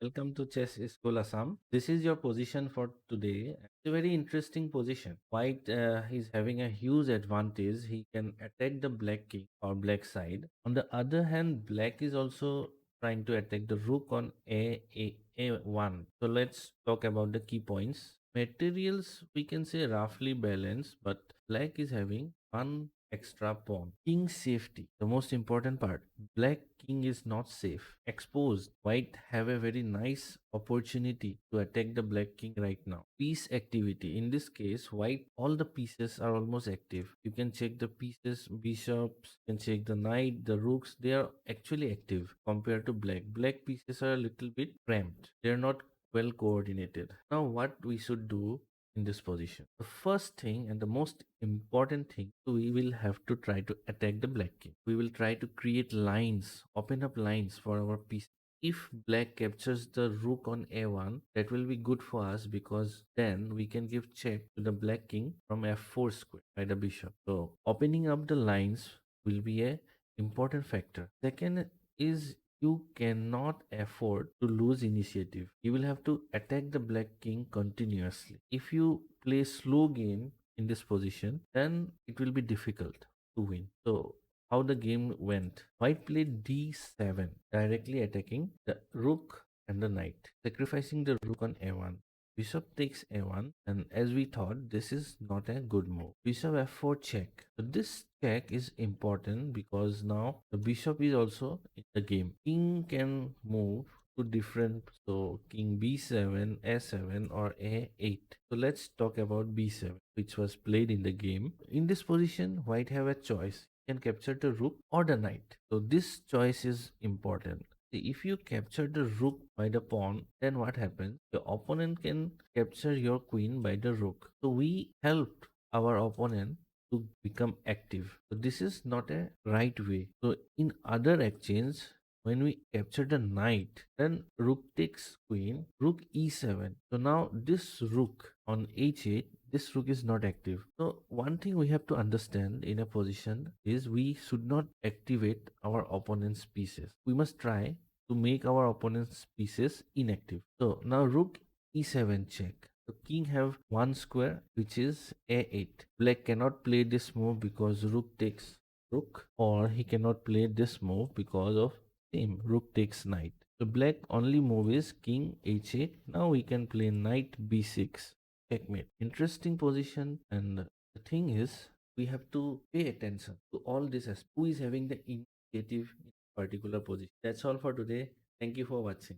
Welcome to Chess School Assam. This is your position for today. It's a very interesting position. White is having a huge advantage. He can attack the black king or black side. On the other hand, black is also trying to attack the rook on A1. So let's talk about the key points. Materials we can say roughly balanced, but black is having one extra pawn. King safety, the most important part. Black king is not safe. Exposed. White have a very nice opportunity to attack the black king right now. Piece activity. In this case, white, all the pieces are almost active. You can check the pieces, bishops, you can check the knight, the rooks. They are actually active compared to black. Black pieces are a little bit cramped. They are not well coordinated. Now, what we should do in this position? The first thing and the most important thing, we will have to try to attack the black king. We will try to create lines, open up lines for our piece. If black captures the rook on a1, that will be good for us because then we can give check to the black king from f4 square by the bishop. So opening up the lines will be a important factor. Second is you cannot afford to lose initiative. You will have to attack the black king continuously. If you play slow game in this position, then it will be difficult to win. So how the game went. White played d7, directly attacking the rook and the knight, sacrificing the rook on a1. Bishop takes a1, and as we thought, this is not a good move. Bishop f4 check. So this check is important because now the bishop is also in the game. King can move to different, so king b7, a7 or a8. So let's talk about b7, which was played in the game. In this position, white have a choice. Can capture the rook or the knight. So this choice is important. If you capture the rook by the pawn, then what happens? Your opponent can capture your queen by the rook. So we helped our opponent to become active. So this is not a right way. So in other exchange, when we capture the knight, then rook takes queen, rook e7. So now this rook on h8, this rook is not active. So one thing we have to understand in a position is we should not activate our opponent's pieces. We must try to make our opponent's pieces inactive. So now rook e7 check. The king have one square which is a8. Black cannot play this move because rook takes rook, or he cannot play this move because of same rook takes knight. So black only move is king h8. Now we can play knight b6. Checkmate. Interesting position, and the thing is we have to pay attention to all this as who is having the initiative in particular position. That's all for today. Thank you for watching.